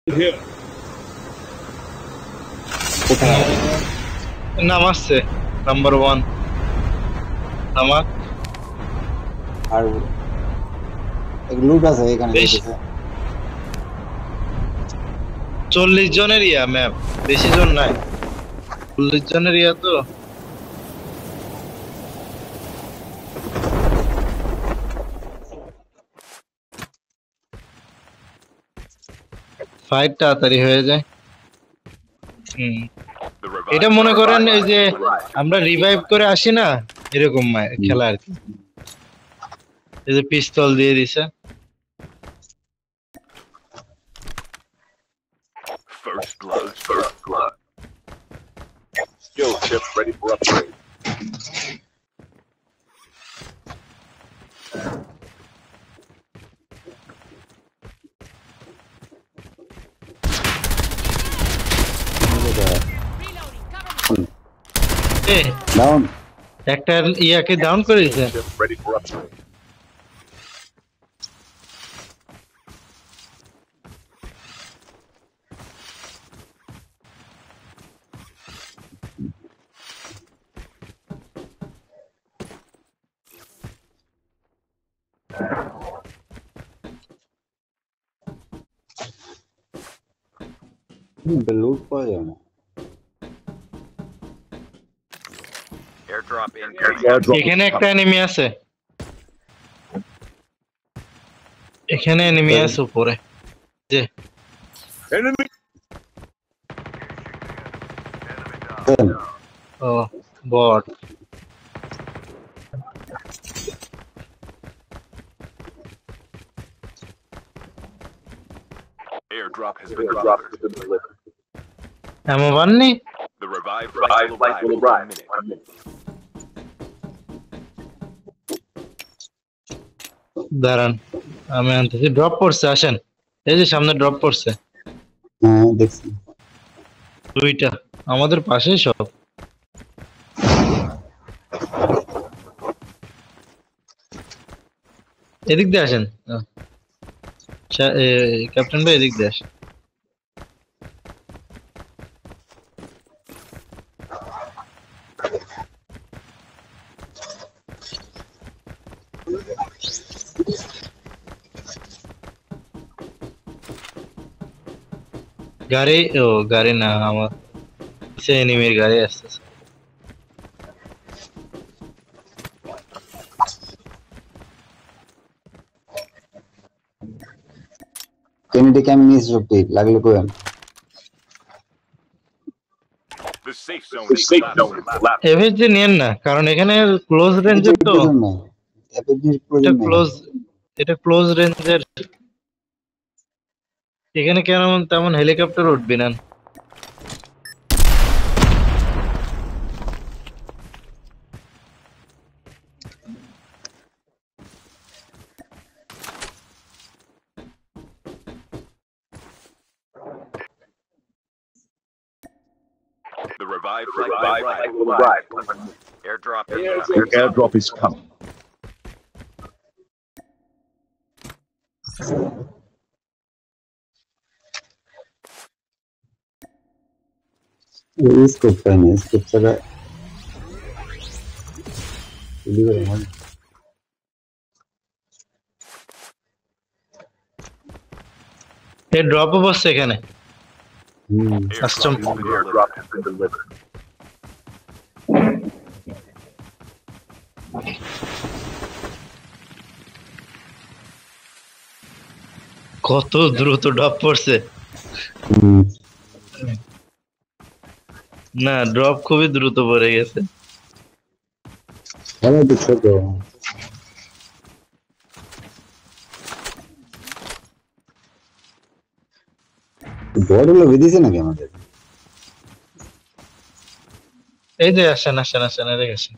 Here. নামাচ্ছে number 1 নামা আর এক লুট আছে এখানে বেশ। দেখতেছে 40 জনের ইয়া ম্যাপ, বেশি জন নাই, 40 জনের ইয়া তো। ফাইট তাড়াতাড়ি হয়ে যায়। এটা মনে করেন এই যে আমরা রিভাইভ করে আসি না, এরকম খেলা আর কি। এই যে পিস্তল দিয়ে দিছে। First blood. First blood. Skill chip ready for upgrade. A down একটা ইয়াকে ডাউন করে দিছে। Chip ready for upgrade. লুট পাওয়া যায় না Airdrop in. এখানে একটা এনিমি আছে, এখানে এনিমি আছে উপরে। যে Enemy. O bot. Airdrop has been delivered. এমন বাননি। The revived flight will arrive in 1 minute. দাঁড়ান আমি আনতেছি। ড্রপ পড়ছে, আসেন। এই যে সামনে ড্রপ পড়ছে হ্যাঁ দেখছি দুইটা, আমাদের পাশেই সব। এদিক দিয়ে আসেন। ক্যাপ্টেন ভাই এদিক দিয়ে আসেন। গাড়ি, ও গাড়ি না, আমার সে এনিমির গাড়ি আসতেছে। কেনেডিকে আমি নিয়ে শক্তি লাগলে কোয়েন The safe zone is collapsed. FSG নেন না, কারণ এখানে ক্লোজ রেঞ্জের তো। প্রয়োজন নাই এপিজির এটা প্রয়োজন নাই ক্লোজ, এটা ক্লোজ রেঞ্জের। এখানে কেন তেমন হেলিকপ্টার উঠবি না। The revived flight will arrive. Airdrop airdrop is coming. Scope পাই না স্কোপ ছাড়া এই ড্রপও বসছে এখানে। Custom Airdrop has been delivered. কত দ্রুত ড্রপ পড়ছে। না ড্রপ খুবই দ্রুত পড়ে গেছে। বড়গুলো বেঁধেছে নাকি আমাদের এই যে আসেন আসেন আসেন, এদিকে আসেন।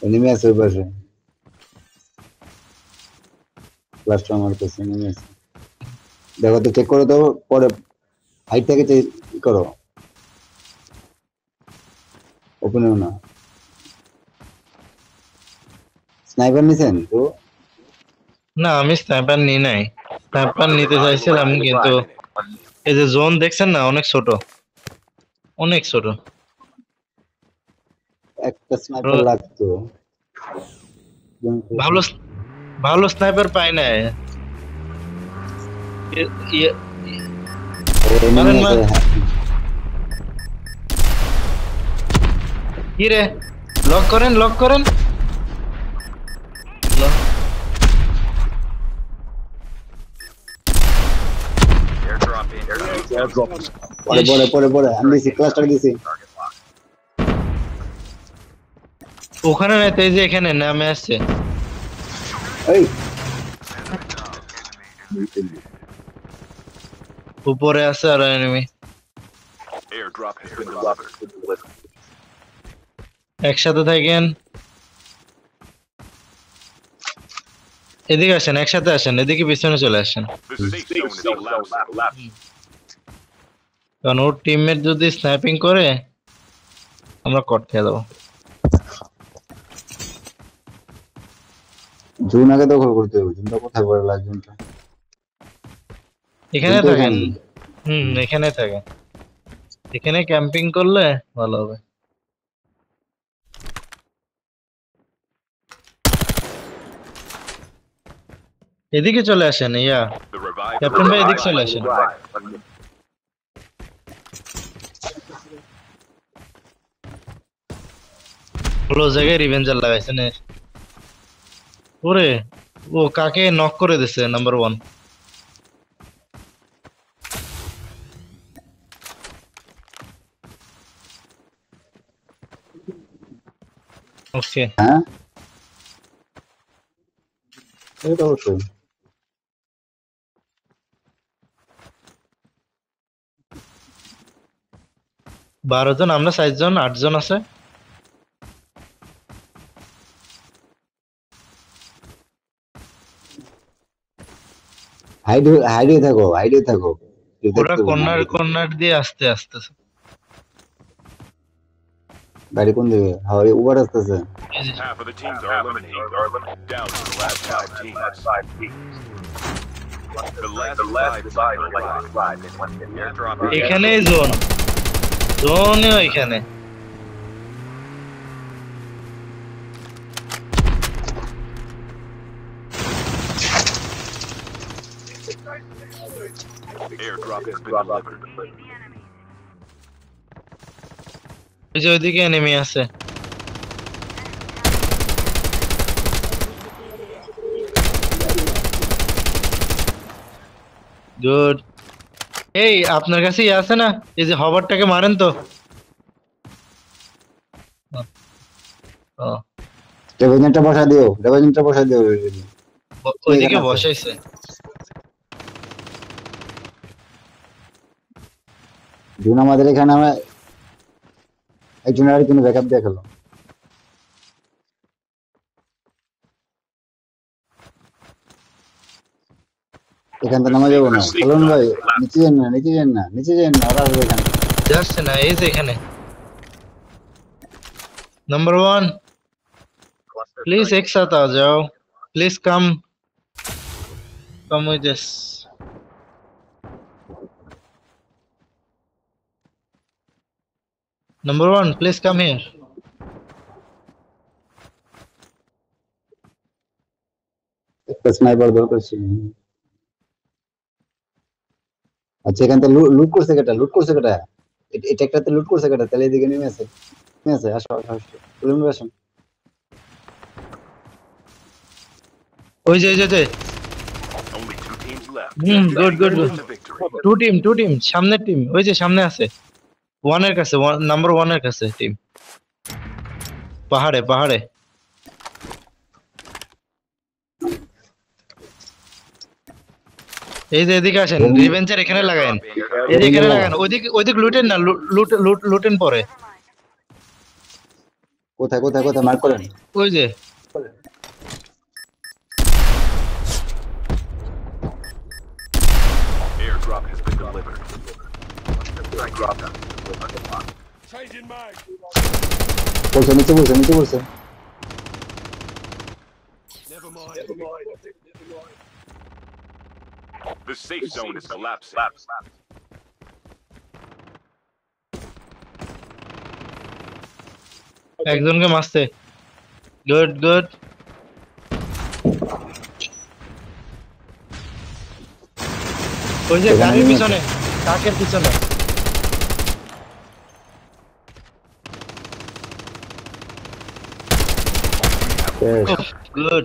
এনিমি আছে ওই পাশে লাস্ট আমার কাছে এনিমি আছে দেখো তো চেক করে দাও পরে হাইট থেকে চেক করো ওপেনও না স্নাইপার নিছেন তো? না আমি স্নাইপার নিই নাই, স্নাইপার নিতে চাইছিলাম কিন্তু এই যে জোন দেখছেন না, অনেক ছোট, অনেক ছোট। একটা স্নাইপার লাগতো। ভালো ভালো স্নাইপার পাই নাই। মারেন মার। কি রে, লক করেন লক করেন। Airdrop in. Airdrop. পরে আমি দিছি, ক্লাস্টার দিছি। ওখানে নাই তো, এই যে এখানে নামে আসছে। এই উপরে আছে আর enemy. Airdrop has been delivered. একসাথে থাকেন, এদিকে আসেন, একসাথে আসেন, এদিকে পিছনে চলে আসেন। The safe zone is elapsing. কারণ ওর টিমমেট যদি স্নাইপিং করে আমরা করতে দেবো। জুন আগে দখল করতে হবে। জুনটা কোথায় পড়ে লাস্ট জুনটা? এখানে থাকেন, এখানে থাকেন, এখানে ক্যাম্পিং করলে ভালো হবে। এদিকে চলে আসেন, ইয়া The revived. ক্যাপ্টেন ভাই এদিকে চলে আসেন। ভালো জায়গায় রিভেঞ্জার লাগাইছেন। ওরে ও কাকে নক করে দিছে নাম্বার 1। ওকে হ্যাঁ এটা অবশ্যই। 12 জন, আমরা 7 জন, 8 জন আছে। হাইডে থাকো। ওরা কর্নার কর্নার দিয়ে আস্তে আস্তে গাড়ি কোন দিকে? হাওয়াই উবার আসতেছে। Half of the teams are eliminated. Down to the last 5 teams. The last 5 are alive. Airdrop. এখানে জোন, জোনে ওইখানে। Airdrop has been delivered. ওই যে ওইদিকে এনিমি আছে। গুড। এই আপনার কাছে আছে না, এই যে হবারটাকে মারেন তো। রেভেঞ্জারটা বসা দিও। ওইদিকে বসাইছে। জুন আমাদের এখানে আমরা একজন আর কোনো ব্যাকআপ দিয়ে খেলো। এখান থেকে নামা যাবো না। চলুন ভাই, নিচে যান না, ওরা আসবে এখানে। যাচ্ছে না, এই যে এখানে। नंबर 1 प्लीज एक साथ आ जाओ, please come with this। Number 1 please come here। একটা স্নাইপার দরকার ছিল। আচ্ছা এখান থেকে লুট করছে কেটা? এটা একটাতে লুট করছে কেটা? তাহলে এদিকে নেমে আছে। আসো চলুন আসুন। ওই যে Only 2 teams left. Good Victory. Two team সামনের টিম, ওই যে সামনে আছে 1 এর কাছে, নাম্বার 1 এর কাছে টিম। পাহাড়ে এই যে এদিকে আসেন, রিভেঞ্জার এখানে লাগায়েন, এখানে লাগান। ওইদিকে লুটেন না, লুটেন পরে। কোথায় মার্ক করেন। ওই যে Airdrop has been delivered. নিচে বলছে। The safe zone is collapsing. একজনকে মারছে গুড গুড ওই যে গাড়ির পিছনে ট্রাকের পিছনে শেষ। গুড